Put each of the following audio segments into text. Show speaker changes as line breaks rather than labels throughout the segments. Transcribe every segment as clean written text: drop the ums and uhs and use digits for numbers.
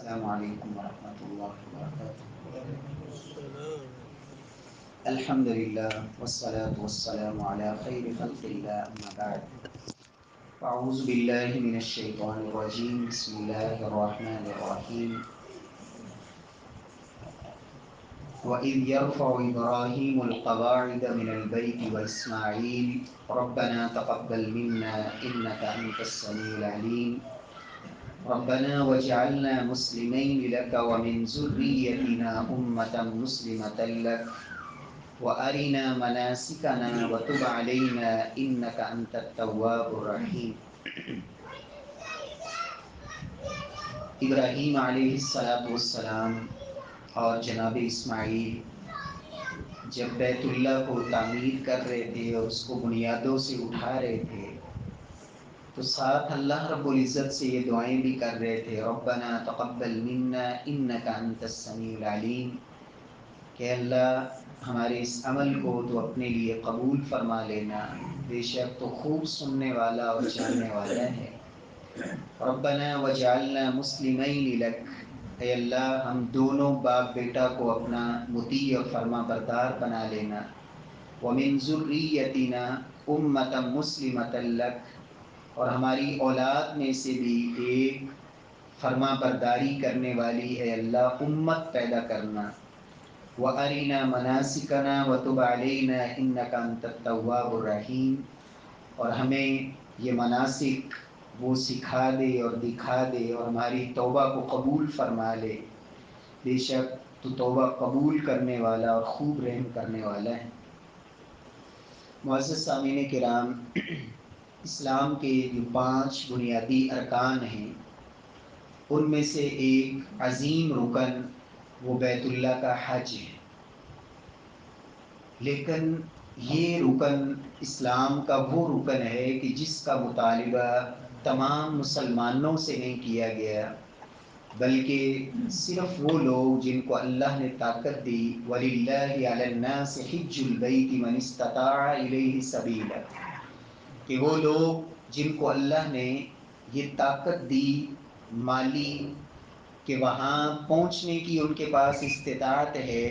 السلام علیکم ورحمۃ اللہ وبرکاتہ۔
وعلیکم السلام۔
الحمد للہ والصلاة والسلام علی خیر خلق اللہ اما بعد اعوذ باللہ من الشیطان الرجیم بسم اللہ الرحمن الرحیم وَإِذْ يَرْفَعُ إِبْرَاهِيمُ الْقَوَاعِدَ مِنَ الْبَيْتِ وَإِسْمَاعِيلُ رَبَّنَا تَقَبَّلْ مِنَّا إِنَّكَ أَنْتَ السَّمِيعُ الْعَلِيمُ رَبَّنَا وَاجْعَلْنَا مُسْلِمَيْنِ لَكَ وَمِنْ ذُرِّيَّتِنَا أُمَّةً مُسْلِمَةً لَكَ وَأَرِنَا مَنَاسِكَنَا وَتُبْ عَلَيْنَا إِنَّكَ أَنْتَ التَّوَّابُ الرَّحِيمُ۔ ابراہیم علیہ السلام اور جناب اسماعیل جب بیت اللہ کو تعمیر کر رہے تھے اور اس کو بنیادوں سے اٹھا رہے تھے تو ساتھ اللہ رب العزت سے یہ دعائیں بھی کر رہے تھے، ربنا تقبل منا انک انت السمیع العلیم، کہ اللہ ہمارے اس عمل کو تو اپنے لیے قبول فرما لینا، بے شک تو خوب سننے والا اور جاننے والا ہے۔ ربنا وجعلنا مسلمین لک، اے اللہ ہم دونوں باپ بیٹا کو اپنا مطیع اور فرما بردار بنا لینا۔ ومن ذریتنا امۃ مسلمۃ لک، اور ہماری اولاد میں سے بھی ایک فرما برداری کرنے والی اے اللہ امت پیدا کرنا۔ وَأَرِنَا مَنَاسِكَنَا وَتُبْ عَلَيْنَا إِنَّكَ أَنْتَ التَّوَّابُ الرَّحِيمُ، اور ہمیں یہ مناسک وہ سکھا دے اور دکھا دے اور ہماری توبہ کو قبول فرما لے، بے شک تو توبہ قبول کرنے والا اور خوب رحم کرنے والا ہے۔ معزز سامعین کرام، اسلام کے جو 5 بنیادی ارکان ہیں ان میں سے ایک عظیم رکن وہ بیت اللہ کا حج ہے، لیکن یہ رکن اسلام کا وہ رکن ہے کہ جس کا مطالبہ تمام مسلمانوں سے نہیں کیا گیا، بلکہ صرف وہ لوگ جن کو اللہ نے طاقت دی، وَلِلَّهِ عَلَى النَّاسِ حِجُّ الْبَيْتِ مَنِ اسْتَطَاعَ إِلَيْهِ سَبِيلًا، کہ وہ لوگ جن کو اللہ نے یہ طاقت دی مالی کہ وہاں پہنچنے کی ان کے پاس استطاعت ہے،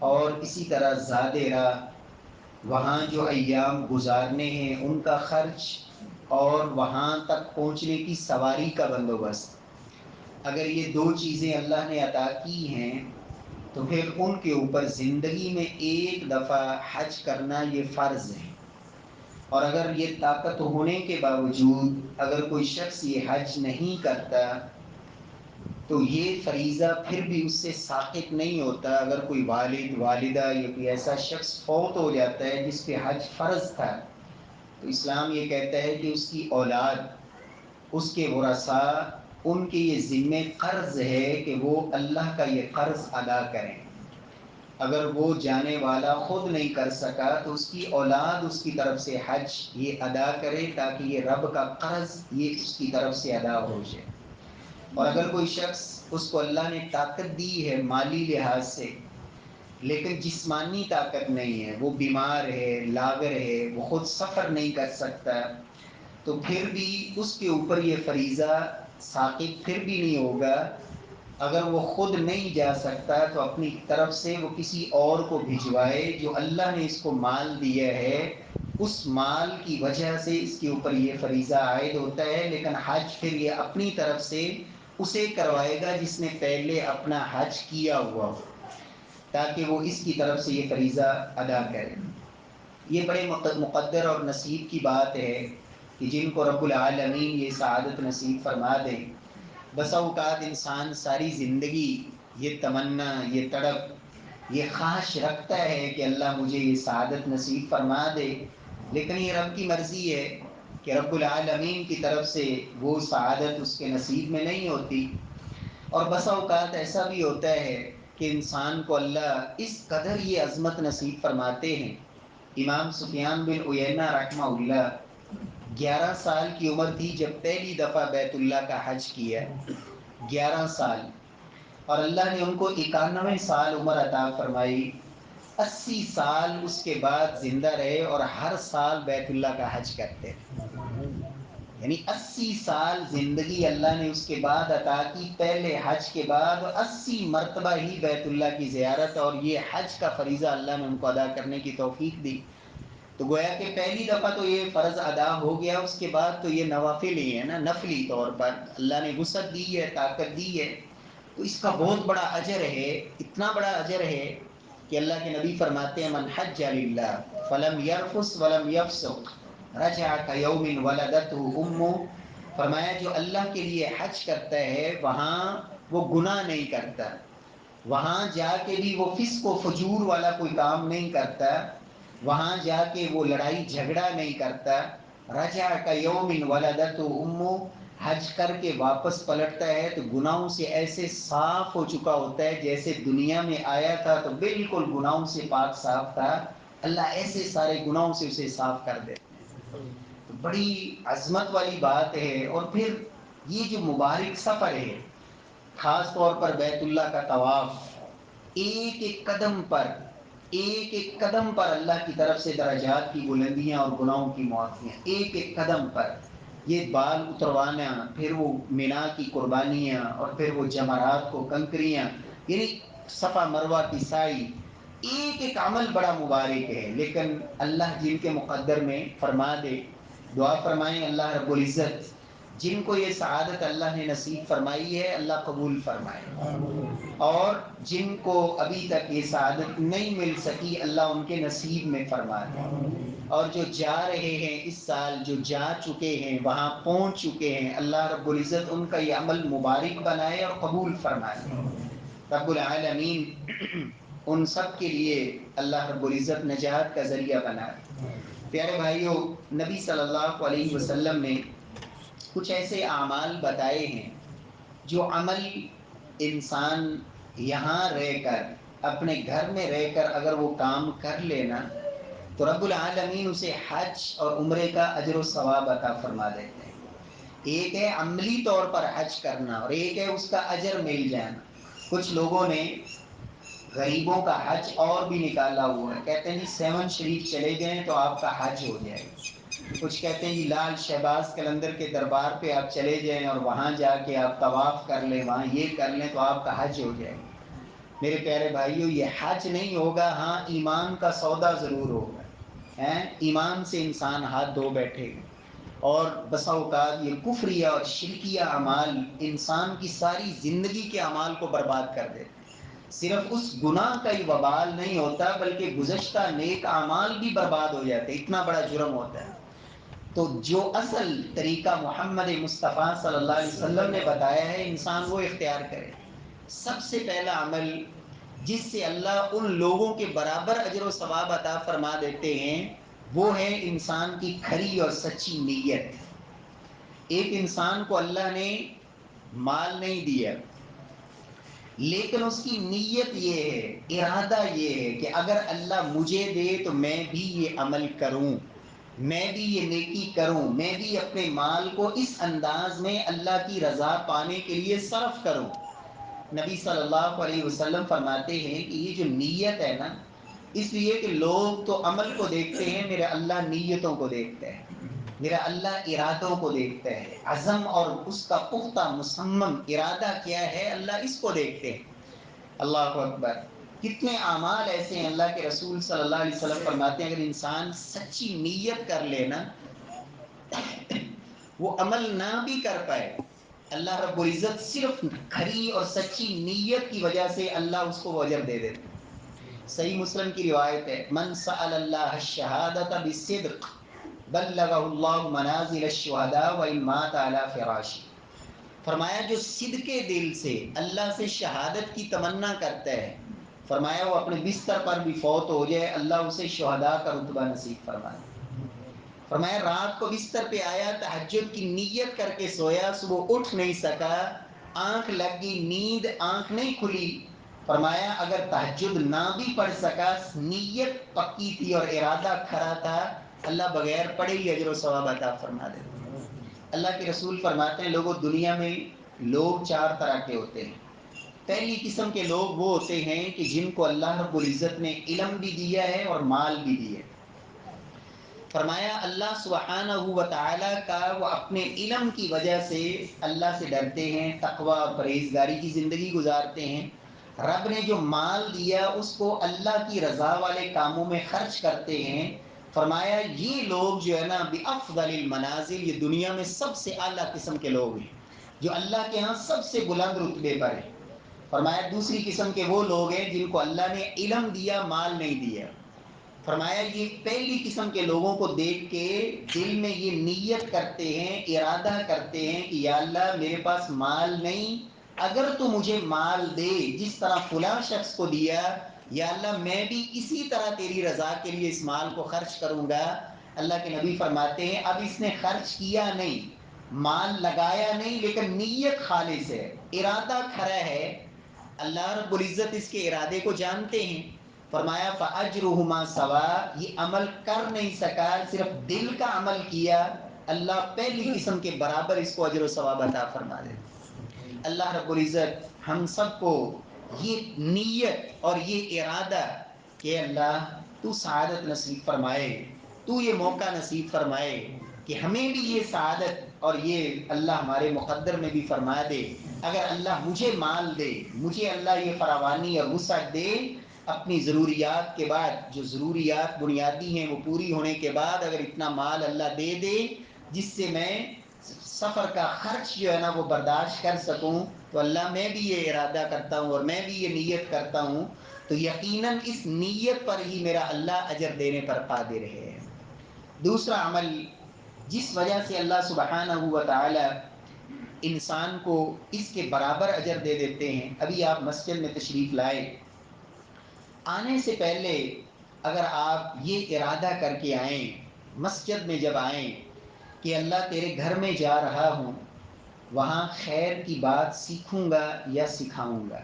اور اسی طرح زاد راہ وہاں جو ایام گزارنے ہیں ان کا خرچ، اور وہاں تک پہنچنے کی سواری کا بندوبست، اگر یہ 2 چیزیں اللہ نے عطا کی ہیں تو پھر ان کے اوپر زندگی میں ایک دفعہ حج کرنا یہ فرض ہے۔ اور اگر یہ طاقت ہونے کے باوجود اگر کوئی شخص یہ حج نہیں کرتا تو یہ فریضہ پھر بھی اس سے ساقط نہیں ہوتا۔ اگر کوئی والد والدہ یا کوئی ایسا شخص فوت ہو جاتا ہے جس پہ حج فرض تھا تو اسلام یہ کہتا ہے کہ اس کی اولاد، اس کے ورثاء، ان کے یہ ذمہ قرض ہے کہ وہ اللہ کا یہ قرض ادا کریں۔ اگر وہ جانے والا خود نہیں کر سکا تو اس کی اولاد اس کی طرف سے حج یہ ادا کرے، تاکہ یہ رب کا قرض یہ اس کی طرف سے ادا ہو جائے۔ اور اگر کوئی شخص، اس کو اللہ نے طاقت دی ہے مالی لحاظ سے لیکن جسمانی طاقت نہیں ہے، وہ بیمار ہے، لاغر ہے، وہ خود سفر نہیں کر سکتا، تو پھر بھی اس کے اوپر یہ فریضہ ساقط پھر بھی نہیں ہوگا۔ اگر وہ خود نہیں جا سکتا تو اپنی طرف سے وہ کسی اور کو بھجوائے، جو اللہ نے اس کو مال دیا ہے اس مال کی وجہ سے اس کے اوپر یہ فریضہ عائد ہوتا ہے، لیکن حج پھر یہ اپنی طرف سے اسے کروائے گا جس نے پہلے اپنا حج کیا ہوا ہو، تاکہ وہ اس کی طرف سے یہ فریضہ ادا کرے۔ یہ بڑے مقدر اور نصیب کی بات ہے کہ جن کو رب العالمین یہ سعادت نصیب فرما دے۔ بسا اوقات انسان ساری زندگی یہ تمنا، یہ تڑپ، یہ خواہش رکھتا ہے کہ اللہ مجھے یہ سعادت نصیب فرما دے، لیکن یہ رب کی مرضی ہے کہ رب العالمین کی طرف سے وہ سعادت اس کے نصیب میں نہیں ہوتی۔ اور بسا اوقات ایسا بھی ہوتا ہے کہ انسان کو اللہ اس قدر یہ عظمت نصیب فرماتے ہیں۔ امام سفیان بن عیینہ رحمہ اللہ 11 سال کی عمر تھی جب پہلی دفعہ بیت اللہ کا حج کیا، 11 سال، اور اللہ نے ان کو 91 سال عمر عطا فرمائی، 80 سال اس کے بعد زندہ رہے اور ہر سال بیت اللہ کا حج کرتے۔ یعنی 80 سال زندگی اللہ نے اس کے بعد عطا کی، پہلے حج کے بعد 80 مرتبہ ہی بیت اللہ کی زیارت اور یہ حج کا فریضہ اللہ نے ان کو ادا کرنے کی توفیق دی. تو گویا کہ پہلی دفعہ تو یہ فرض ادا ہو گیا، اس کے بعد تو یہ نوافل ہی ہے نا، نفلی طور پر اللہ نے وسعت دی ہے، طاقت دی ہے. تو اس کا بہت بڑا اجر ہے، اتنا بڑا اجر ہے کہ اللہ کے نبی فرماتے ہیں من حج للہ فلم یرفس ولم یفسق رجع کیوم ولدتہ امہ. فرمایا جو اللہ کے لیے حج کرتا ہے وہاں وہ گناہ نہیں کرتا، وہاں جا کے بھی وہ فسق و فجور والا کوئی کام نہیں کرتا، وہاں جا کے وہ لڑائی جھگڑا نہیں کرتا. رجع کیوم ولدتہ امہ، حج کر کے واپس پلٹتا ہے تو گناہوں سے ایسے صاف ہو چکا ہوتا ہے جیسے دنیا میں آیا تھا تو بالکل گناہوں سے پاک صاف تھا. اللہ ایسے سارے گناہوں سے اسے صاف کر دیتے ہیں. تو بڑی عظمت والی بات ہے. اور پھر یہ جو مبارک سفر ہے، خاص طور پر بیت اللہ کا طواف، ایک ایک قدم پر ایک ایک قدم پر اللہ کی طرف سے درجات کی بلندیاں اور گناہوں کی معافیاں، ایک ایک قدم پر یہ بال اتروانا، پھر وہ مینا کی قربانیاں، اور پھر وہ جمرات کو کنکریاں، یعنی صفا مروہ کی سائی، ایک ایک عمل بڑا مبارک ہے. لیکن اللہ جن کے مقدر میں فرما دے، دعا فرمائیں اللہ رب العزت جن کو یہ سعادت اللہ نے نصیب فرمائی ہے اللہ قبول فرمائے، اور جن کو ابھی تک یہ سعادت نہیں مل سکی اللہ ان کے نصیب میں فرما دے. اور جو جا رہے ہیں اس سال، جو جا چکے ہیں وہاں پہنچ چکے ہیں، اللہ رب العزت ان کا یہ عمل مبارک بنائے اور قبول فرمائے. رب العالمین ان سب کے لیے اللہ رب العزت نجات کا ذریعہ بنائے. پیارے بھائیوں، نبی صلی اللہ علیہ وسلم نے کچھ ایسے اعمال بتائے ہیں جو عمل انسان یہاں رہ کر، اپنے گھر میں رہ کر اگر وہ کام کر لینا تو رب العالمین اسے حج اور عمرے کا اجر و ثواب عطا فرما دیتے ہیں. ایک ہے عملی طور پر حج کرنا اور ایک ہے اس کا اجر مل جانا. کچھ لوگوں نے غریبوں کا حج اور بھی نکالا ہوا ہے، کہتے ہیں جی 7 شریف چلے گئے تو آپ کا حج ہو جائے گا. کچھ کہتے ہیں جی لال شہباز قلندر کے دربار پہ آپ چلے جائیں اور وہاں جا کے آپ طواف کر لیں، وہاں یہ کر لیں تو آپ کا حج ہو جائے گا. میرے پیارے بھائیوں، یہ حج نہیں ہوگا، ہاں ایمان کا سودا ضرور ہوگا. ایمان سے انسان ہاتھ دھو بیٹھے گا، اور بسا اوقات یہ کفریہ اور شرکیہ اعمال انسان کی ساری زندگی کے اعمال کو برباد کر دیتے ہیں. صرف اس گناہ کا ہی وبال نہیں ہوتا بلکہ گزشتہ نیک اعمال بھی برباد ہو جاتے، اتنا بڑا جرم ہوتا ہے. تو جو اصل طریقہ محمد مصطفیٰ صلی اللہ علیہ وسلم نے بتایا ہے انسان وہ اختیار کرے. سب سے پہلا عمل جس سے اللہ ان لوگوں کے برابر اجر و ثواب عطا فرما دیتے ہیں وہ ہے انسان کی کھری اور سچی نیت. ایک انسان کو اللہ نے مال نہیں دیا لیکن اس کی نیت یہ ہے، ارادہ یہ ہے کہ اگر اللہ مجھے دے تو میں بھی یہ عمل کروں، میں بھی یہ نیکی کروں، میں بھی اپنے مال کو اس انداز میں اللہ کی رضا پانے کے لیے صرف کروں. نبی صلی اللہ علیہ وسلم فرماتے ہیں کہ یہ جو نیت ہے نا، اس لیے کہ لوگ تو عمل کو دیکھتے ہیں، میرا اللہ نیتوں کو دیکھتا ہے، میرا اللہ ارادوں کو دیکھتا ہے. عزم اور اس کا پختہ مصمم ارادہ کیا ہے اللہ اس کو دیکھتے ہیں. اللہ اکبر. کتنے اعمال ایسے ہیں اللہ کے رسول صلی اللہ علیہ وسلم فرماتے ہیں اگر انسان سچی نیت کر لینا وہ عمل نہ بھی کر پائے، اللہ رب العزت صرف کھری اور سچی نیت کی وجہ سے اللہ اس کو وہ اجر دے دیتے. صحیح مسلم کی روایت ہے من سأل اللہ الشہادۃ بالصدق بلغہ اللہ منازل الشہداء وان مات علی فراشہ. فرمایا جو صدقے دل سے اللہ سے شہادت کی تمنا کرتا ہے، فرمایا وہ اپنے بستر پر بھی فوت ہو جائے اللہ اسے شہداء کا رتبہ نصیب فرمائے. فرمایا رات کو بستر پہ آیا، تہجد کی نیت کر کے سویا، صبح اٹھ نہیں سکا، آنکھ لگ گئی، نیند آنکھ نہیں کھلی. فرمایا اگر تہجد نہ بھی پڑھ سکا، نیت پکی تھی اور ارادہ کھرا تھا، اللہ بغیر پڑھے ہی اجر و ثواب عطا فرما دے. اللہ کے رسول فرماتے ہیں لوگوں دنیا میں لوگ 4 طرح کے ہوتے ہیں. پہلی قسم کے لوگ وہ ہوتے ہیں کہ جن کو اللہ رب العزت نے علم بھی دیا ہے اور مال بھی دیا ہے. فرمایا اللہ سبحانہ و تعالیٰ کا وہ اپنے علم کی وجہ سے اللہ سے ڈرتے ہیں، تقوی اور پرہیزگاری کی زندگی گزارتے ہیں۔ رب نے جو مال دیا اس کو اللہ کی رضا والے کاموں میں خرچ کرتے ہیں۔ فرمایا یہ لوگ جو ہے نا بافضل المنازل، یہ دنیا میں سب سے اعلیٰ قسم کے لوگ ہیں، جو اللہ کے ہاں سب سے بلند رتبے پر ہیں۔ فرمایا دوسری قسم کے وہ لوگ ہیں جن کو اللہ نے علم دیا، مال نہیں دیا۔ فرمایا یہ پہلی قسم کے لوگوں کو دیکھ کے دل میں یہ نیت کرتے ہیں، ارادہ کرتے ہیں کہ یا اللہ میرے پاس مال نہیں، اگر تو مجھے مال دے جس طرح فلاں شخص کو دیا، یا اللہ میں بھی اسی طرح تیری رضا کے لیے اس مال کو خرچ کروں گا۔ اللہ کے نبی فرماتے ہیں اب اس نے خرچ کیا نہیں، مال لگایا نہیں، لیکن نیت خالص ہے، ارادہ کھرا ہے، اللہ رب العزت اس کے ارادے کو جانتے ہیں۔ فرمایا فاجرهما سوا، یہ عمل کر نہیں سکا، صرف دل کا عمل کیا، اللہ پہلی قسم کے برابر اس کو اجر و ثواب عطا فرما دے۔ اللہ رب العزت ہم سب کو یہ نیت اور یہ ارادہ کہ اللہ تو سعادت نصیب فرمائے، تو یہ موقع نصیب فرمائے کہ ہمیں بھی یہ سعادت اور یہ اللہ ہمارے مقدر میں بھی فرما دے۔ اگر اللہ مجھے مال دے، مجھے اللہ یہ فراوانی اور وسعت دے، اپنی ضروریات کے بعد جو ضروریات بنیادی ہیں وہ پوری ہونے کے بعد اگر اتنا مال اللہ دے دے جس سے میں سفر کا خرچ جو ہے نا وہ برداشت کر سکوں، تو اللہ میں بھی یہ ارادہ کرتا ہوں اور میں بھی یہ نیت کرتا ہوں، تو یقیناً اس نیت پر ہی میرا اللہ اجر دینے پر قادر ہے۔ دوسرا عمل جس وجہ سے اللہ سبحانہ و تعالی انسان کو اس کے برابر اجر دے دیتے ہیں، ابھی آپ مسجد میں تشریف لائے، آنے سے پہلے اگر آپ یہ ارادہ کر کے آئیں، مسجد میں جب آئیں کہ اللہ تیرے گھر میں جا رہا ہوں، وہاں خیر کی بات سیکھوں گا یا سکھاؤں گا،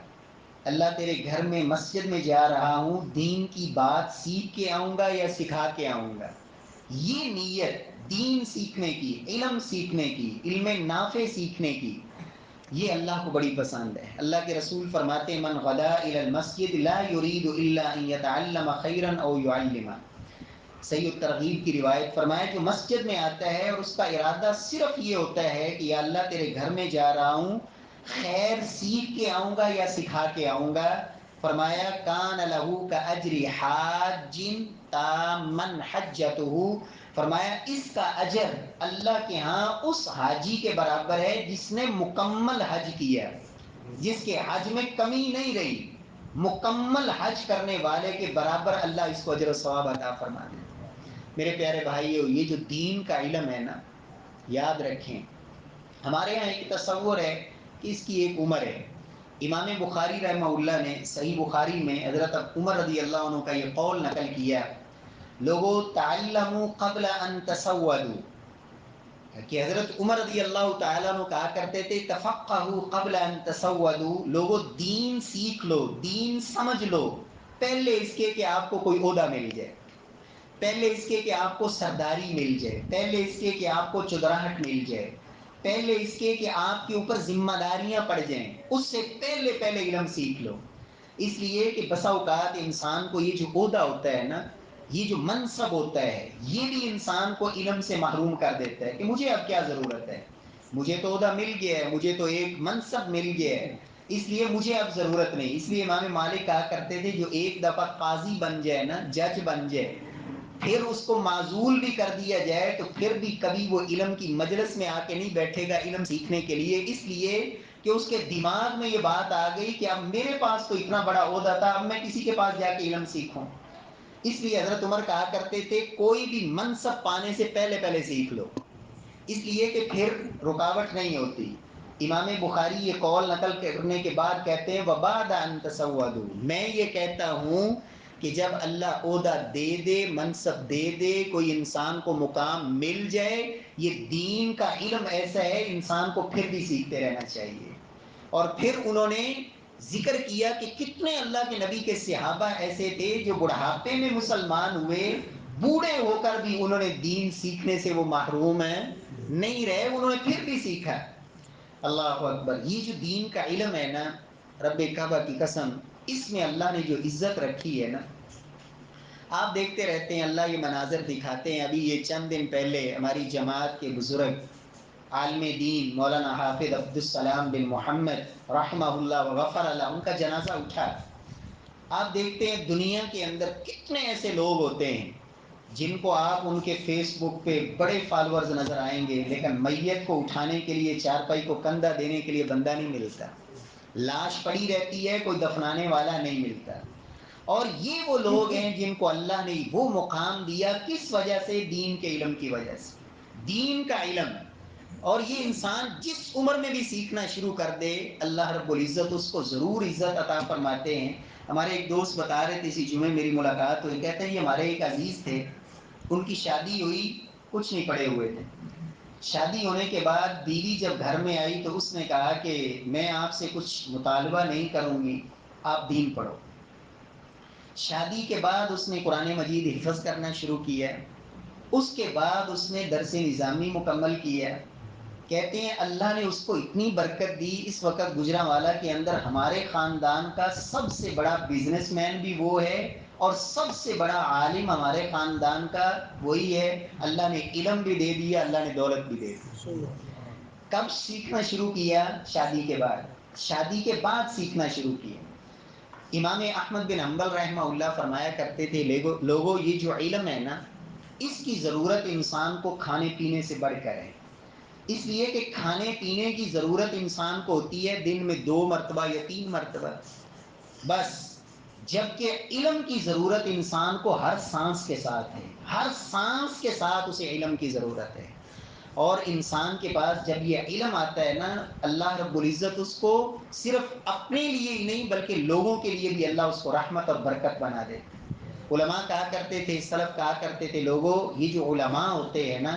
اللہ تیرے گھر میں مسجد میں جا رہا ہوں، دین کی بات سیکھ کے آؤں گا یا سکھا کے آؤں گا، یہ نیت دین سیکھنے کی، علم سیکھنے کی، علم نافع سیکھنے کی، یہ اللہ کو بڑی پسند ہے۔ اللہ کے رسول فرماتے ہیں من غدا الى المسجد لا يريد الا ان يتعلم خيرا او يعلم، صحیح الترغیب کی روایت، فرمایا جو مسجد میں آتا ہے اور اس کا ارادہ صرف یہ ہوتا ہے کہ یا اللہ تیرے گھر میں جا رہا ہوں، خیر سیکھ کے آؤں گا یا سکھا کے آؤں گا، فرمایا کان لہو کاجر حاج تامن حجتہ، فرمایا اس کا اجر اللہ کے ہاں اس حاجی کے برابر ہے جس نے مکمل حج کیا، جس کے حج میں کمی نہیں رہی، مکمل حج کرنے والے کے برابر اللہ اس کو اجر و ثواب عطا فرما دے۔ میرے پیارے بھائیو، یہ جو دین کا علم ہے نا، یاد رکھیں ہمارے یہاں ایک تصور ہے کہ اس کی ایک عمر ہے۔ امام بخاری رحمہ اللہ نے صحیح بخاری میں حضرت عمر رضی اللہ عنہ کا یہ قول نقل کیا، لوگو تعلموا قبل ان تسودوا، کہ حضرت عمر رضی اللہ تعالیٰ عنہ کہا کرتے تھے تفقہوا قبل ان تسودوا، لوگو دین سیکھ لو، دین سمجھ لو، پہلے اس کے کہ آپ کو کوئی عہدہ مل جائے، پہلے اس کے کہ آپ کو سرداری مل جائے، پہلے اس کے کہ آپ کو چودراہٹ مل جائے، پہلے اس کے کہ آپ کے اوپر ذمہ داریاں پڑ جائیں، اس سے پہلے علم سیکھ لو۔ اس لیے کہ بسا اوقات انسان کو یہ جو عہدہ ہوتا ہے نا، یہ جو منصب ہوتا ہے، یہ بھی انسان کو علم سے محروم کر دیتا ہے کہ مجھے اب کیا ضرورت ہے، مجھے تو عہدہ مل گیا ہے، مجھے تو ایک منصب مل گیا ہے، اس لیے مجھے اب ضرورت نہیں۔ اس لیے امام مالک کہا کرتے تھے جو ایک دفعہ قاضی بن جائے نا، جج بن جائے، پھر اس کو معزول بھی کر دیا جائے تو پھر بھی کبھی وہ علم کی مجلس میں آ کے نہیں بیٹھے گا علم سیکھنے کے لیے، اس لیے کہ اس کے دماغ میں یہ بات آ گئی کہ اب میرے پاس تو اتنا بڑا عہدہ تھا، اب میں کسی کے پاس جا کے علم سیکھوں۔ اس لیے حضرت عمر کہا کرتے تھے کوئی بھی منصب پانے سے پہلے سیکھ لو، اس لیے کہ پھر رکاوٹ نہیں ہوتی۔ امام بخاری یہ قول نقل کرنے کے بعد کہتے ہیں وَبَعْدَ أَن تَسَوَّدُوا، میں یہ کہتا ہوں کہ جب اللہ عہدہ دے دے، منصب دے دے، کوئی انسان کو مقام مل جائے، یہ دین کا علم ایسا ہے انسان کو پھر بھی سیکھتے رہنا چاہیے۔ اور پھر انہوں نے ذکر کیا کہ کتنے اللہ کے نبی کے صحابہ ایسے تھے جو بڑھاپے میں مسلمان ہوئے، بوڑھے ہو کر بھی انہوں نے دین سیکھنے سے وہ محروم ہیں نہیں رہے، انہوں نے پھر بھی سیکھا۔ اللہ اکبر، یہ جو دین کا علم ہے نا، رب کعبہ کی قسم، اس میں اللہ نے جو عزت رکھی ہے نا، آپ دیکھتے رہتے ہیں، اللہ یہ مناظر دکھاتے ہیں. ابھی یہ چند دن پہلے ہماری جماعت کے بزرگ عالم دین مولانا حافظ عبدالسلام بن محمد رحمہ اللہ وغفر اللہ، ان کا جنازہ اٹھا. آپ دیکھتے ہیں دنیا کے اندر کتنے ایسے لوگ ہوتے ہیں جن کو آپ ان کے فیس بک پہ بڑے فالورز نظر آئیں گے، لیکن میت کو اٹھانے کے لیے، چارپائی کو کندھا دینے کے لیے بندہ نہیں ملتا، لاش پڑی رہتی ہے، کوئی دفنانے والا نہیں ملتا. اور یہ وہ لوگ ہیں جن کو اللہ نے وہ مقام دیا، کس وجہ سے؟ دین کے علم کی وجہ سے. دین کا علم. اور یہ انسان جس عمر میں بھی سیکھنا شروع کر دے، اللہ رب العزت اس کو ضرور عزت عطا فرماتے ہیں. ہمارے ایک دوست بتا رہے تھے، اسی جمعے میری ملاقات ہوئی، کہتے ہیں یہ ہمارے ایک عزیز تھے، ان کی شادی ہوئی، کچھ نہیں پڑے ہوئے تھے. شادی ہونے کے بعد بیوی جب گھر میں آئی تو اس نے کہا کہ میں آپ سے کچھ مطالبہ نہیں کروں گی، آپ دین پڑھو. شادی کے بعد اس نے قرآن مجید حفظ کرنا شروع کیا. اس کے بعد اس نے درس نظامی مکمل کیا. کہتے ہیں اللہ نے اس کو اتنی برکت دی، اس وقت گجرانوالہ کے اندر ہمارے خاندان کا سب سے بڑا بزنس مین بھی وہ ہے، اور سب سے بڑا عالم ہمارے خاندان کا وہی ہے. اللہ نے علم بھی دے دیا، اللہ نے دولت بھی دے دی. کب سیکھنا شروع کیا؟ شادی کے بعد. شادی کے بعد سیکھنا شروع کیا. امام احمد بن حنبل رحمہ اللہ فرمایا کرتے تھے، لوگوں یہ جو علم ہے نا، اس کی ضرورت انسان کو کھانے پینے سے بڑھ کر ہے. اس لیے کہ کھانے پینے کی ضرورت انسان کو ہوتی ہے دن میں 2 مرتبہ یا 3 مرتبہ بس، جبکہ علم کی ضرورت انسان کو ہر سانس کے ساتھ ہے. ہر سانس کے ساتھ اسے علم کی ضرورت ہے. اور انسان کے پاس جب یہ علم آتا ہے نا، اللہ رب العزت اس کو صرف اپنے لیے ہی نہیں بلکہ لوگوں کے لیے بھی اللہ اس کو رحمت اور برکت بنا دیتے. علماء کہا کرتے تھے، سلف کہا کرتے تھے، لوگوں یہ جو علماء ہوتے ہیں نا،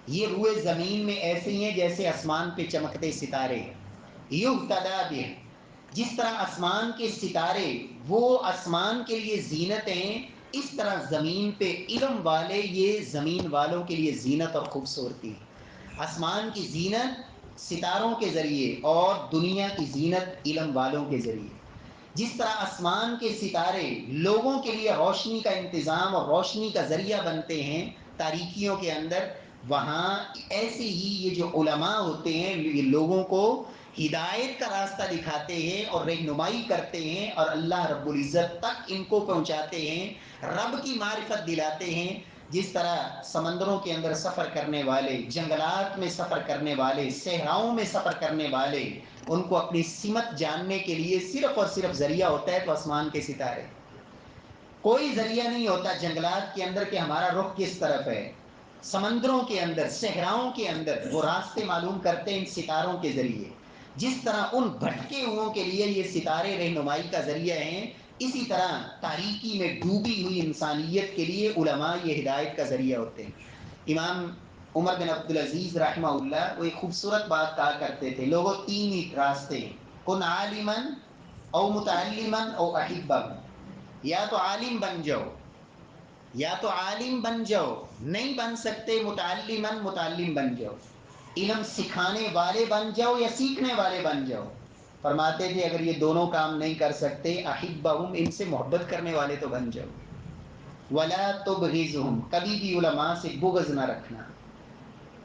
یہ روئے زمین میں ایسے ہی ہیں جیسے آسمان پہ چمکتے ستارے. یہتدی بہ، جس طرح آسمان کے ستارے وہ آسمان کے لیے زینت ہیں، اس طرح زمین پہ علم والے یہ زمین والوں کے لیے زینت اور خوبصورتی. آسمان کی زینت ستاروں کے ذریعے اور دنیا کی زینت علم والوں کے ذریعے. جس طرح آسمان کے ستارے لوگوں کے لیے روشنی کا انتظام اور روشنی کا ذریعہ بنتے ہیں تاریکیوں کے اندر، وہاں ایسے ہی یہ جو علماء ہوتے ہیں یہ لوگوں کو ہدایت کا راستہ دکھاتے ہیں اور رہنمائی کرتے ہیں، اور اللہ رب العزت تک ان کو پہنچاتے ہیں، رب کی معرفت دلاتے ہیں. جس طرح سمندروں کے اندر سفر کرنے والے، جنگلات میں سفر کرنے والے، صحراؤں میں سفر کرنے والے، ان کو اپنی سمت جاننے کے لیے صرف اور صرف ذریعہ ہوتا ہے تو آسمان کے ستارے. کوئی ذریعہ نہیں ہوتا جنگلات کے اندر کہ ہمارا رخ کس طرف ہے. سمندروں کے اندر، صحراؤں کے اندر وہ راستے معلوم کرتے ہیں ان ستاروں کے ذریعے. جس طرح ان بھٹکے ہوئوں کے لیے یہ ستارے رہنمائی کا ذریعہ ہیں، اسی طرح تاریکی میں ڈوبی ہوئی انسانیت کے لیے علماء یہ ہدایت کا ذریعہ ہوتے ہیں. امام عمر بن عبدالعزیز رحمہ اللہ وہ ایک خوبصورت بات کہا کرتے تھے، لوگوں 3 ہی راستے ہیں، کن عالما او متعلما او احبا. یا تو عالم بن جاؤ، یا تو عالم بن جاؤ، نہیں بن سکتے متعلم بن جاؤ، علم سکھانے والے بن جاؤ یا سیکھنے والے بن جاؤ. فرماتے تھے اگر یہ دونوں کام نہیں کر سکتے، احبہم، ان سے محبت کرنے والے تو بن جاؤ. ولا تبغضہم، کبھی بھی علماء سے بغض نہ رکھنا،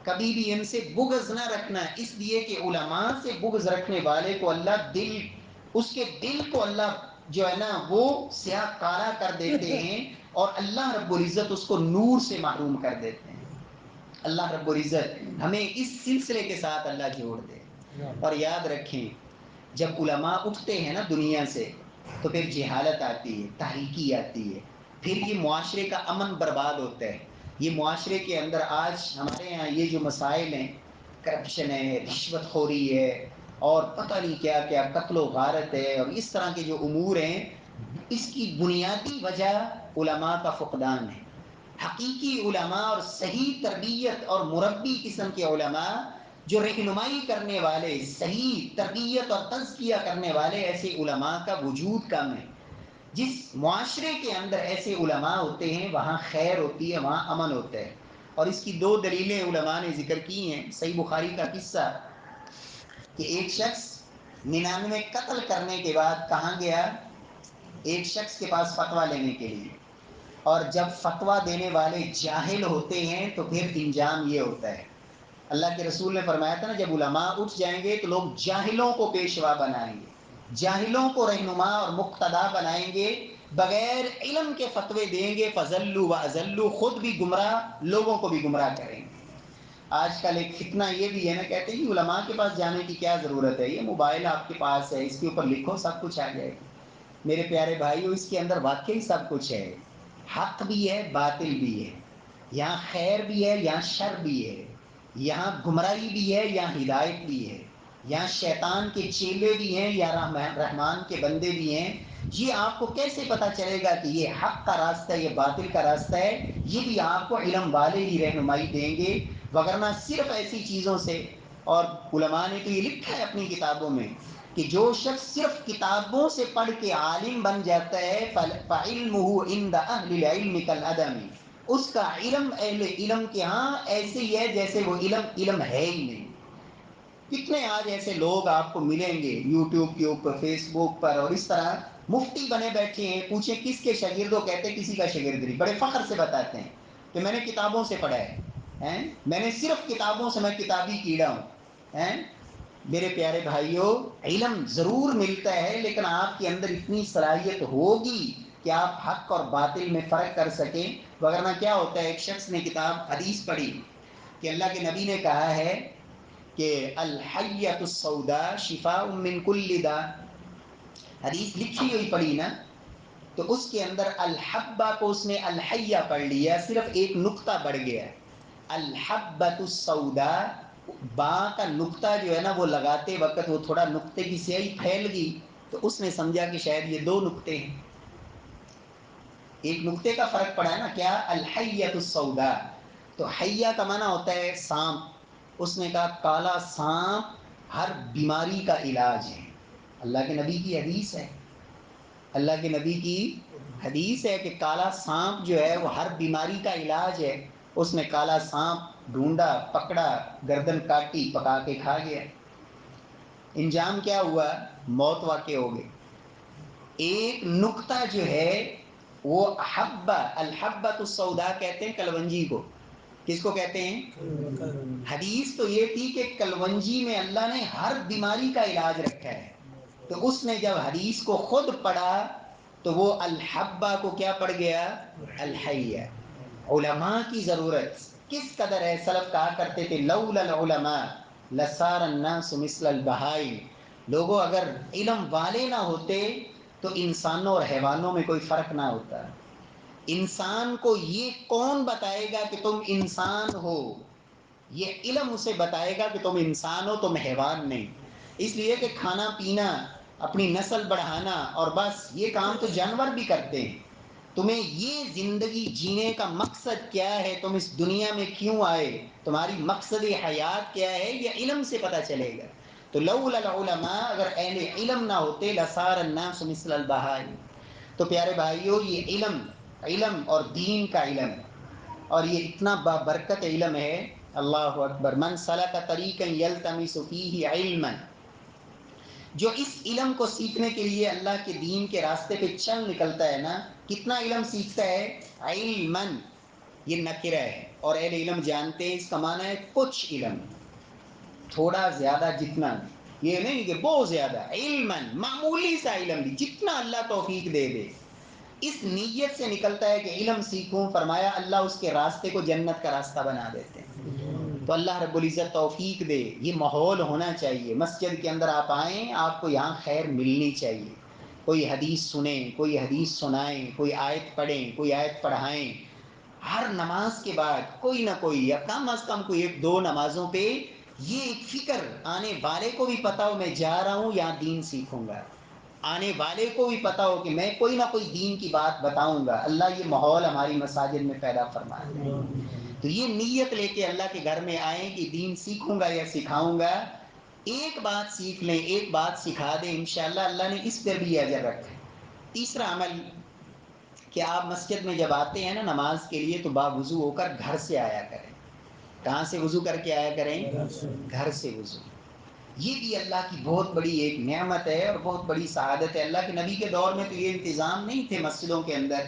کبھی بھی ان سے بغض نہ رکھنا، اس لیے کہ علماء سے بغض رکھنے والے کو اللہ اس کے دل کو اللہ جو ہے نا وہ سیاہ کالا کر دیتے ہیں، اور اللہ رب العزت اس کو نور سے محروم کر دیتے ہیں. اللہ رب العزت ہمیں اس سلسلے کے ساتھ اللہ جوڑ دے. اور یاد رکھیں جب علماء اٹھتے ہیں نا دنیا سے تو پھر جہالت آتی ہے، تاریکی آتی ہے، پھر یہ معاشرے کا امن برباد ہوتا ہے. یہ معاشرے کے اندر آج ہمارے ہاں یہ جو مسائل ہیں، کرپشن ہے، رشوت خوری ہے، اور پتہ نہیں کیا کیا، قتل و غارت ہے، اور اس طرح کے جو امور ہیں، اس کی بنیادی وجہ علماء کا فقدان ہے. حقیقی علماء اور صحیح تربیت اور مربی قسم کے علماء جو رہنمائی کرنے والے، صحیح تربیت اور تزکیہ کرنے والے، ایسے علماء کا وجود کم ہے. جس معاشرے کے اندر ایسے علماء ہوتے ہیں وہاں خیر ہوتی ہے، وہاں امن ہوتا ہے. اور اس کی 2 دلیلیں علماء نے ذکر کی ہیں. صحیح بخاری کا قصہ کہ ایک شخص 99 قتل کرنے کے بعد کہاں گیا؟ ایک شخص کے پاس فتویٰ لینے کے لیے. اور جب فتویٰ دینے والے جاہل ہوتے ہیں تو پھر انجام یہ ہوتا ہے. اللہ کے رسول نے فرمایا تھا نا جب علماء اٹھ جائیں گے تو لوگ جاہلوں کو پیشوا بنائیں گے, جاہلوں کو رہنما اور مقتدا بنائیں گے, بغیر علم کے فتوے دیں گے, فضلوا واضلوا, خود بھی گمراہ لوگوں کو بھی گمراہ کریں گے. آج کل ایک فتنہ یہ بھی ہے نا, کہتے ہیں کہ علماء کے پاس جانے کی کیا ضرورت ہے, یہ موبائل آپ کے پاس ہے, اس کے اوپر لکھو سب کچھ آ جائے گا. میرے پیارے بھائیو, اس کے اندر واقعی سب کچھ ہے, حق بھی ہے باطل بھی ہے, یہاں خیر بھی ہے یہاں شر بھی ہے, یہاں گمراہی بھی ہے یہاں ہدایت بھی ہے, یہاں شیطان کے چیلے بھی ہیں یا رحمان کے بندے بھی ہیں. یہ آپ کو کیسے پتا چلے گا کہ یہ حق کا راستہ ہے یہ باطل کا راستہ ہے؟ یہ بھی آپ کو علم والے ہی رہنمائی دیں گے, وگرنہ صرف ایسی چیزوں سے. اور علماء نے تو یہ لکھا ہے اپنی کتابوں میں کہ جو شخص صرف کتابوں سے پڑھ کے عالم بن جاتا ہے فَعِلْمُهُ عِنْدَ أَهْلِ الْعِلْمِ كَالْأَدَمِ, اس کا علم اہل علم کے ہاں ایسے ہی ہے جیسے وہ علم ہے ہی نہیں. کتنے آج ایسے لوگ آپ کو ملیں گے یوٹیوب کے اوپر, فیس بک پر, اور اس طرح مفتی بنے بیٹھے ہیں, پوچھیں کس کے شاگرد ہو, کہتے ہیں کسی کا شاگرد نہیں, بڑے فخر سے بتاتے ہیں کہ میں نے کتابوں سے پڑھا ہے, میں نے صرف کتابوں سے, میں کتابی کیڑا ہوں. میرے پیارے بھائیوں, علم ضرور ملتا ہے لیکن آپ کے اندر اتنی صلاحیت ہوگی کہ آپ حق اور باطل میں فرق کر سکیں. وگرنہ کیا ہوتا ہے, ایک شخص نے کتاب حدیث پڑھی کہ اللہ کے نبی نے کہا ہے کہ الحیۃ السوداء شفاء من کل داء, حدیث لکھی ہوئی پڑھی نا, تو اس کے اندر الحبہ کو اس نے الحیہ پڑھ لیا, صرف ایک نقطہ بڑھ گیا. الحبۃ السوداء, با کا نقطہ جو ہے نا وہ لگاتے وقت وہ تھوڑا نقطے کی سیاہی پھیل گئی, تو اس نے سمجھا کہ شاید یہ دو نقطے ہیں, ایک نقطے کا فرق پڑا ہے نا. کیا الحیۃ السوداء, تو حیہ کا معنی ہوتا ہے سانپ, اس نے کہا کالا سانپ ہر بیماری کا علاج ہے. اللہ کے نبی کی حدیث ہے, اللہ کے نبی کی حدیث ہے کہ کالا سانپ جو ہے وہ ہر بیماری کا علاج ہے. اس نے کالا سانپ ڈھونڈا, پکڑا, گردن کاٹی, پکا کے کھا گیا. انجام کیا ہوا, موت واقع ہو گئی. ایک نقطہ جو ہے وہ حبہ, الحبۃ السوداء کہتے ہیں کلونجی کو. کس کو کہتے ہیں؟ حدیث تو یہ تھی کہ کلونجی میں اللہ نے ہر بیماری کا علاج رکھا ہے. تو اس نے جب حدیث کو خود پڑھا تو وہ الحبہ کو کیا پڑ گیا, الحیہ. علماء کی ضرورت کس قدر ہے. سلف کہا کرتے تھے لولا العلماء لصار الناس مثل البہائم, لوگوں اگر علم والے نہ ہوتے تو انسانوں اور حیوانوں میں کوئی فرق نہ ہوتا. انسان کو یہ کون بتائے گا کہ تم انسان ہو, یہ علم اسے بتائے گا کہ تم انسان ہو, تم حیوان نہیں. اس لیے کہ کھانا پینا, اپنی نسل بڑھانا اور بس یہ کام تو جانور بھی کرتے ہیں. تمہیں یہ زندگی جینے کا مقصد کیا ہے, تم اس دنیا میں کیوں آئے, تمہاری مقصد حیات کیا ہے, یہ علم سے پتہ چلے گا. تو لولا العلماء, اگر اہل علم نہ ہوتے لصار الناس مثل البہائم. تو پیارے بھائیو, یہ علم اور دین کا علم, اور یہ اتنا بابرکت علم ہے. اللہ اکبر. من سلک طریقا یلتمس فیہ علما, جو اس علم کو سیکھنے کے لیے اللہ کے دین کے راستے پہ چل نکلتا ہے نا, کتنا علم سیکھتا ہے, علما, یہ نکرہ ہے اور اہل علم جانتے ہیں اس کا معنی ہے کچھ علم, تھوڑا زیادہ جتنا, یہ نہیں کہ بہت زیادہ. علما, معمولی سا علم بھی, جتنا اللہ توفیق دے دے. اس نیت سے نکلتا ہے کہ علم سیکھوں, فرمایا اللہ اس کے راستے کو جنت کا راستہ بنا دیتے ہیں. تو اللہ رب العزت توفیق دے. یہ ماحول ہونا چاہیے, مسجد کے اندر آپ آئیں, آپ کو یہاں خیر ملنی چاہیے. کوئی حدیث سنیں, کوئی حدیث سنائیں, کوئی آیت پڑھیں, کوئی آیت پڑھائیں. ہر نماز کے بعد کوئی نہ کوئی, یا کم از کم کوئی ایک دو نمازوں پہ یہ ایک فکر آنے والے کو بھی پتا ہو میں جا رہا ہوں یہاں دین سیکھوں گا, آنے والے کو بھی پتا ہو کہ میں کوئی نہ کوئی دین کی بات بتاؤں گا. اللہ یہ ماحول ہماری مساجد میں پیدا فرمائے. تو یہ نیت لے کے اللہ کے گھر میں آئیں کہ دین سیکھوں گا یا سکھاؤں گا. ایک بات سیکھ لیں, ایک بات سکھا دیں, انشاءاللہ اللہ نے اس پر بھی اجر رکھا ہے. تیسرا عمل کہ آپ مسجد میں جب آتے ہیں نا نماز کے لیے تو باوضو ہو کر گھر سے آیا کریں. کہاں سے وضو کر کے آیا کریں؟ گھر سے وضو. یہ بھی اللہ کی بہت بڑی ایک نعمت ہے اور بہت بڑی سعادت ہے. اللہ کے نبی کے دور میں تو یہ انتظام نہیں تھے مسجدوں کے اندر,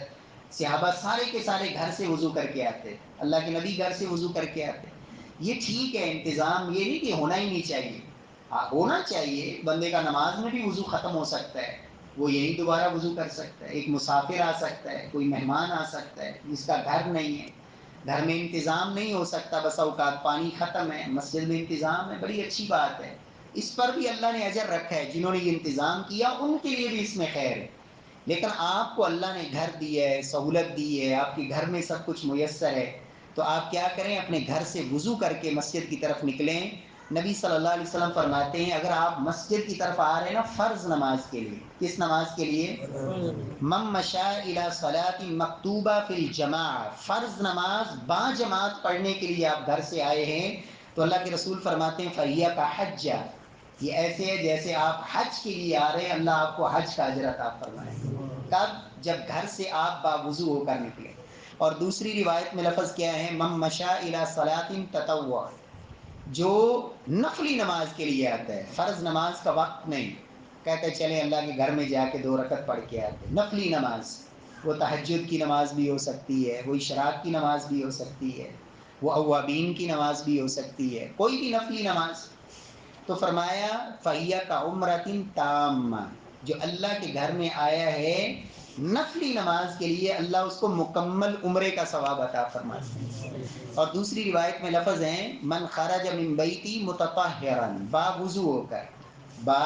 صحابہ سارے کے سارے گھر سے وضو کر کے آتے، اللہ کے نبی گھر سے وضو کر کے آتے. یہ ٹھیک ہے انتظام، یہ نہیں کہ ہونا ہی نہیں چاہیے، ہونا چاہیے. بندے کا نماز میں بھی وضو ختم ہو سکتا ہے، وہ یہی دوبارہ وضو کر سکتا ہے. ایک مسافر آ سکتا ہے، کوئی مہمان آ سکتا ہے جس کا گھر نہیں ہے، گھر میں انتظام نہیں ہو سکتا، بس اوقات پانی ختم ہے، مسجد میں انتظام ہے، بڑی اچھی بات ہے. اس پر بھی اللہ نے اجر رکھا ہے، جنہوں نے یہ انتظام کیا ان کے لیے بھی اس میں خیر ہے. لیکن آپ کو اللہ نے گھر دی ہے، سہولت دی ہے، آپ کے گھر میں سب کچھ میسر ہے، تو آپ کیا کریں، اپنے گھر سے وضو کر کے مسجد کی طرف نکلیں. نبی صلی اللہ علیہ وسلم فرماتے ہیں اگر آپ مسجد کی طرف آ رہے ہیں نا فرض نماز کے لیے، کس نماز کے لیے؟ من مشى الى صلاۃ مکتوبہ فی الجماع، فرض نماز با جماعت پڑھنے کے لیے آپ گھر سے آئے ہیں تو اللہ کے رسول فرماتے ہیں فَهِيَ كَحَجَّةٍ، یہ ایسے ہے جیسے آپ حج کے لیے آ رہے ہیں، اللہ آپ کو حج کا اجر عطا فرمائے. کب؟ جب گھر سے آپ باوضو ہو کر نکلے. اور دوسری روایت میں لفظ کیا ہے، من مشى الى صلاۃ تطوع، جو نفلی نماز کے لیے آتا ہے، فرض نماز کا وقت نہیں، کہتے چلیں اللہ کے گھر میں جا کے 2 رکعت پڑھ کے آتے. نفلی نماز، وہ تہجد کی نماز بھی ہو سکتی ہے، وہ اشراق کی نماز بھی ہو سکتی ہے، وہ اوابین کی نماز بھی ہو سکتی ہے، کوئی بھی نفلی نماز. تو فرمایا فَهِيَ كَعُمْرَةٍ تَامَّةٍ، جو اللہ کے گھر میں آیا ہے نفلی نماز کے لیے، اللہ اس کو مکمل عمرے کا ثواب عطا فرماتے ہیں. اور دوسری روایت میں لفظ ہیں من خرج من بیتی متطہرا، با وضو ہو کر، با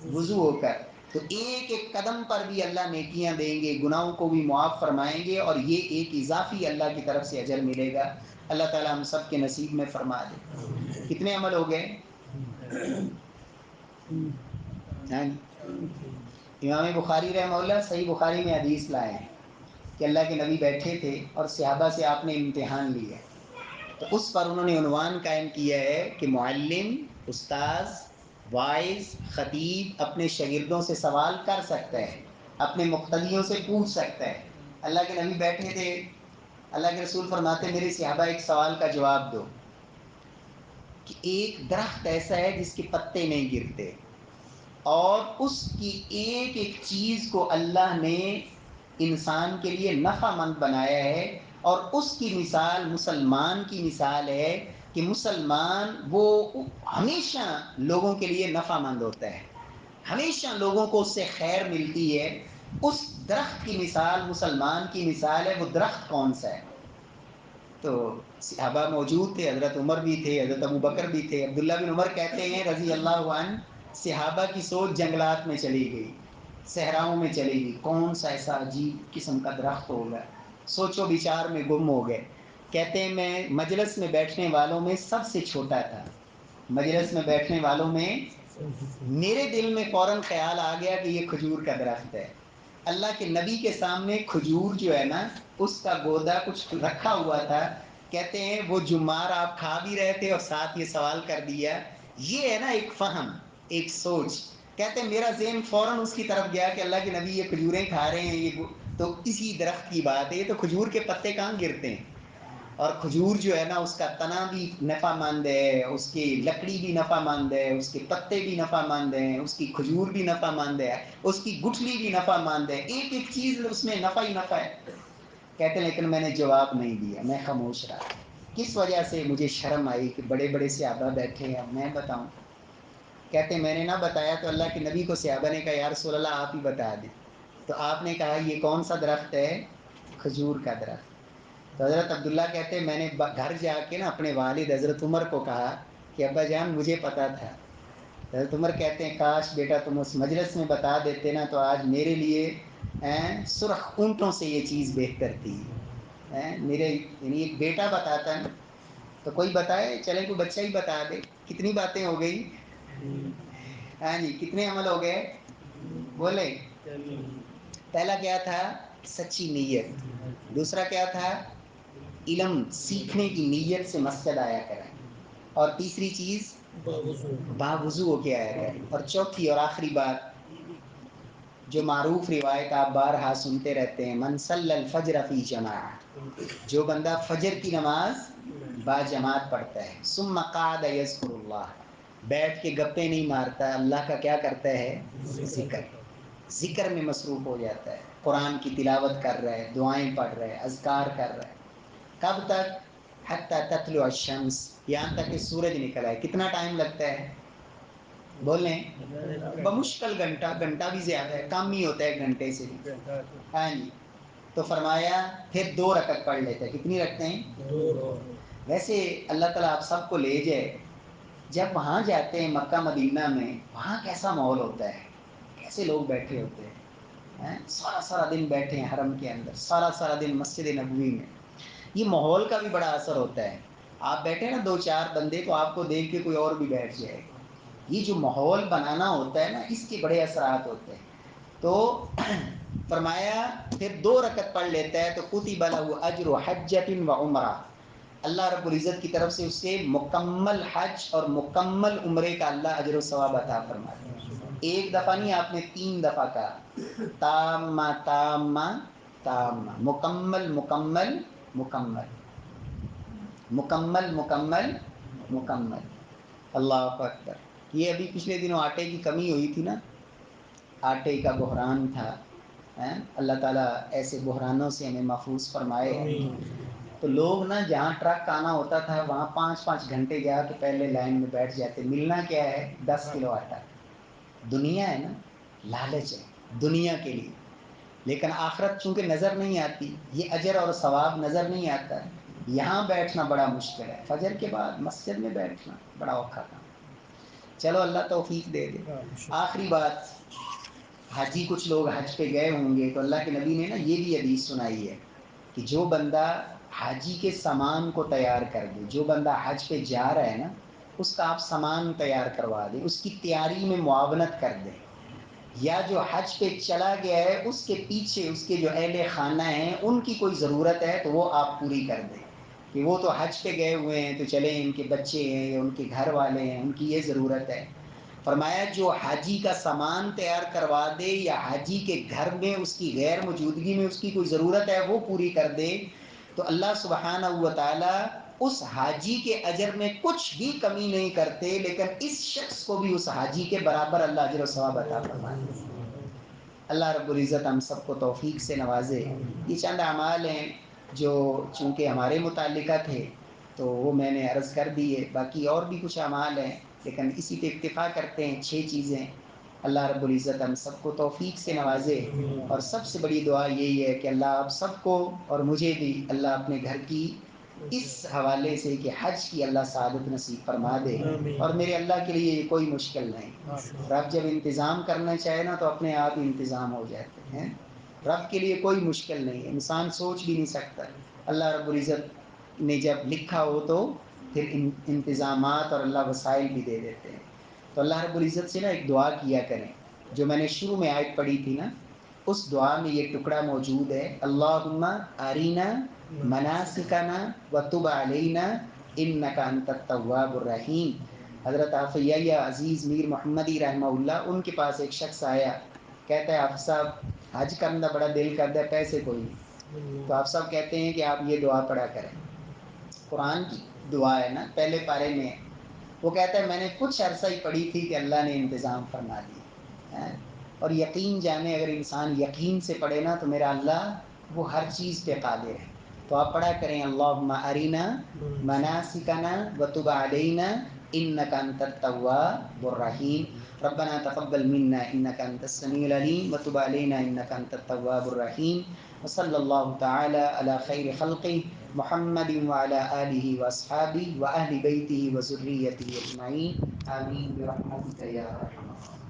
وضو ہو کر. تو ایک ایک قدم پر بھی اللہ نیکیاں دیں گے، گناہوں کو بھی معاف فرمائیں گے، اور یہ ایک اضافی اللہ کی طرف سے اجر ملے گا. اللہ تعالی ہم سب کے نصیب میں فرما دے. کتنے عمل ہو گئے؟ امام بخاری رحمہ اللہ صحیح بخاری میں حدیث لائے ہیں کہ اللہ کے نبی بیٹھے تھے اور صحابہ سے آپ نے امتحان لیا، تو اس پر انہوں نے عنوان قائم کیا ہے کہ معلم، استاذ، وائز، خطیب اپنے شاگردوں سے سوال کر سکتا ہے، اپنے مقتدیوں سے پوچھ سکتا ہے. اللہ کے نبی بیٹھے تھے، اللہ کے رسول فرماتے میرے صحابہ ایک سوال کا جواب دو کہ ایک درخت ایسا ہے جس کے پتے نہیں گرتے، اور اس کی ایک ایک چیز کو اللہ نے انسان کے لیے نفع مند بنایا ہے، اور اس کی مثال مسلمان کی مثال ہے کہ مسلمان وہ ہمیشہ لوگوں کے لیے نفع مند ہوتا ہے، ہمیشہ لوگوں کو اس سے خیر ملتی ہے. اس درخت کی مثال مسلمان کی مثال ہے. وہ درخت کون سا ہے؟ تو صحابہ موجود تھے، حضرت عمر بھی تھے، حضرت ابو بکر بھی تھے. عبداللہ بن عمر کہتے ہیں رضی اللہ عنہ، صحابہ کی سوچ جنگلات میں چلی گئی، صحراؤں میں چلی گئی، کون سا ایسا عجیب قسم کا درخت ہوگا، سوچو بچار میں گم ہو گئے. کہتے ہیں میں مجلس میں بیٹھنے والوں میں سب سے چھوٹا تھا، مجلس میں بیٹھنے والوں میں میرے دل میں فوراً خیال آ گیا کہ یہ کھجور کا درخت ہے. اللہ کے نبی کے سامنے کھجور جو ہے نا اس کا گودا کچھ رکھا ہوا تھا. کہتے ہیں وہ جمار آپ کھا بھی رہے تھے اور ساتھ یہ سوال کر دیا. یہ ہے نا ایک فہم، ایک سوچ. کہتے ہیں میرا ذہن فوراً اس کی طرف گیا کہ اللہ کے نبی یہ کھجوریں کھا رہے ہیں، یہ تو اسی درخت کی بات ہے. یہ تو کھجور کے پتے کہاں گرتے ہیں، اور کھجور جو ہے نا اس کا تنا بھی نفع مند ہے، اس کی لکڑی بھی نفع مند ہے، اس کے پتے بھی نفع مند ہیں، اس کی کھجور بھی نفع مند ہے، اس کی گٹھلی بھی نفع مند ہے، ایک ایک چیز اس میں نفع ہی نفع ہے. کہتے ہیں لیکن میں نے جواب نہیں دیا، میں خاموش رہا. کس وجہ سے؟ مجھے شرم آئی کہ بڑے بڑے صحابہ بیٹھے ہیں، اب میں بتاؤں. کہتے ہیں میں نے نہ بتایا تو اللہ کے نبی کو صحابہ نے کہا یا رسول اللہ آپ ہی بتا دیں. تو آپ نے کہا یہ کون سا درخت ہے؟ کھجور کا درخت. تو حضرت عبداللہ کہتے ہیں میں نے گھر جا کے نا اپنے والد حضرت عمر کو کہا کہ ابا جان مجھے پتا تھا. حضرت عمر کہتے ہیں کاش بیٹا تم اس مجلس میں بتا دیتے نا تو آج میرے لیے سرخ اونٹوں سے یہ چیز بہتر تھی. میرے یعنی ایک بیٹا بتاتا ہے تو کوئی بتائے، چلے کوئی بچہ ہی بتا دے. کتنی باتیں ہو گئی؟ ہاں جی، کتنے عمل ہو گئے؟ بولے. پہلا کیا تھا؟ سچی نیت. دوسرا کیا تھا؟ علم سیکھنے کی نیت سے مسجد آیا کریں. اور تیسری چیز باوضو ہو کے آیا کریں. اور چوتھی اور آخری بات جو معروف روایت آپ بارہا سنتے رہتے ہیں، من صلی الفجر فی جماعہ، جو بندہ فجر کی نماز با جماعت پڑھتا ہے، ثم قعد یذکر اللہ، بیٹھ کے گپے نہیں مارتا، اللہ کا کیا کرتا ہے؟ ذکر. ذکر میں مصروف ہو جاتا ہے. قرآن کی تلاوت کر رہا ہے، دعائیں پڑھ رہا ہے، اذکار کر رہا ہے. کب تک؟ حتی تطلع الشمس، یہاں تک کہ سورج نکل آئے. کتنا ٹائم لگتا ہے؟ بولیں. بمشکل گھنٹہ بھی زیادہ ہے، کم ہی ہوتا ہے ایک گھنٹے سے بھی. ہاں جی. تو فرمایا پھر 2 رکعت پڑھ لیتے ہیں. کتنی رکھتے ہیں؟ 2. ویسے اللہ تعالیٰ آپ سب کو لے جائے، جب وہاں جاتے ہیں مکہ مدینہ میں، وہاں کیسا ماحول ہوتا ہے، کیسے لوگ بیٹھے ہوتے ہیں، سارا دن بیٹھے ہیں حرم کے اندر، سارا دن مسجد نبوی میں. یہ ماحول کا بھی بڑا اثر ہوتا ہے. آپ بیٹھے نا 2-4 بندے، تو آپ کو دیکھ کے کوئی اور بھی بیٹھ جائے گا. یہ جو ماحول بنانا ہوتا ہے نا، اس کے بڑے اثرات ہوتے ہیں. تو فرمایا پھر 2 رکعت پڑھ لیتا ہے تو کتب لہ اجر حجۃ و عمرہ، اللہ رب العزت کی طرف سے اسے مکمل حج اور مکمل عمرے کا اللہ اجر و ثواب عطا فرماتا ہے. ایک دفعہ نہیں، آپ نے 3 دفعہ کہا، تامہ تامہ تامہ، مکمل مکمل مکمل مکمل مکمل مکمل. اللہ اکبر. یہ ابھی پچھلے دنوں آٹے کی کمی ہوئی تھی نا، آٹے کا بحران تھا. اللہ تعالیٰ ایسے بحرانوں سے ہمیں محفوظ فرمائے. تو لوگ نا جہاں ٹرک آنا ہوتا تھا وہاں 5-5 گھنٹے جا کے پہلے لائن میں بیٹھ جاتے. ملنا کیا ہے؟ 10 کلو آٹا. دنیا ہے نا، لالچ ہے دنیا کے لیے، لیکن آخرت چونکہ نظر نہیں آتی، یہ اجر اور ثواب نظر نہیں آتا. یہاں بیٹھنا بڑا مشکل ہے، فجر کے بعد مسجد میں بیٹھنا بڑا اوکھا کام. چلو اللہ توفیق دے دے. آخری بات، حاجی کچھ لوگ حج پہ گئے ہوں گے، تو اللہ کے نبی نے نا یہ بھی حدیث سنائی ہے کہ جو بندہ حاجی کے سامان کو تیار کر دے، جو بندہ حج پہ جا رہا ہے نا، اس کا آپ سامان تیار کروا دیں، اس کی تیاری میں معاونت کر دیں. یا جو حج پہ چلا گیا ہے، اس کے پیچھے اس کے جو اہل خانہ ہیں ان کی کوئی ضرورت ہے تو وہ آپ پوری کر دیں. کہ وہ تو حج پہ گئے ہوئے ہیں تو چلیں، ان کے بچے ہیں یا ان کے گھر والے ہیں، ان کی یہ ضرورت ہے. فرمایا جو حاجی کا سامان تیار کروا دے یا حاجی کے گھر میں اس کی غیر موجودگی میں اس کی کوئی ضرورت ہے وہ پوری کر دے، تو اللہ سبحانہ و تعالی اس حاجی کے اجر میں کچھ بھی کمی نہیں کرتے، لیکن اس شخص کو بھی اس حاجی کے برابر اللہ اجر و ثواب عطا فرماتے. اللہ رب العزت ہم سب کو توفیق سے نوازے. یہ چند اعمال ہیں جو چونکہ ہمارے متعلقہ تھے تو وہ میں نے عرض کر دی ہے. باقی اور بھی کچھ اعمال ہیں لیکن اسی پہ اکتفا کرتے ہیں. 6 چیزیں. اللہ رب العزت ہم سب کو توفیق سے نوازے. اور سب سے بڑی دعا یہی ہے کہ اللہ آپ سب کو اور مجھے بھی اللہ اپنے گھر کی اس حوالے سے کہ حج کی اللہ سعادت نصیب فرما دے. اور میرے اللہ کے لیے یہ کوئی مشکل نہیں. رب جب انتظام کرنا چاہے نا تو اپنے آپ ہی انتظام ہو جاتے ہیں. رب کے لیے کوئی مشکل نہیں ہے، انسان سوچ بھی نہیں سکتا. اللہ رب العزت نے جب لکھا ہو تو پھر انتظامات اور اللہ وسائل بھی دے دیتے ہیں. تو اللہ رب العزت سے نا ایک دعا کیا کریں، جو میں نے شروع میں آیت پڑھی تھی نا، اس دعا میں یہ ٹکڑا موجود ہے. اللہم ارینا مناسکنا وتب علینا انک انت التواب الرحیم. حضرت عافیہ عزیز میر محمدی رحمہ اللہ، ان کے پاس ایک شخص آیا، کہتا ہے آپ صاحب حج کرنا بڑا دل کرتا ہے، پیسے کوئی نہیں. تو آپ صاحب کہتے ہیں کہ آپ یہ دعا پڑھا کریں. قرآن کی دعا ہے نا، پہلے پارے میں. وہ کہتا ہے میں نے کچھ عرصہ ہی پڑھی تھی کہ اللہ نے انتظام فرما دیا. اور یقین جانے، اگر انسان یقین سے پڑھے نا تو میرا اللہ وہ ہر چیز پہ قادر ہے. تو آپ پڑھا کریں اللہم ارینا مناسکنا وتب علینا انک انت التواب الرحیم. ربنا تقبل منا انک انت السمیع العلیم وتب علینا انک انت التواب الرحیم. وصلی اللہ تعالی علی خیر خلقہ محمد وعلى آلہ واصحابہ واہل بیتہ وذریتہ اجمعین. آمین برحمتک یا ارحم الراحمین.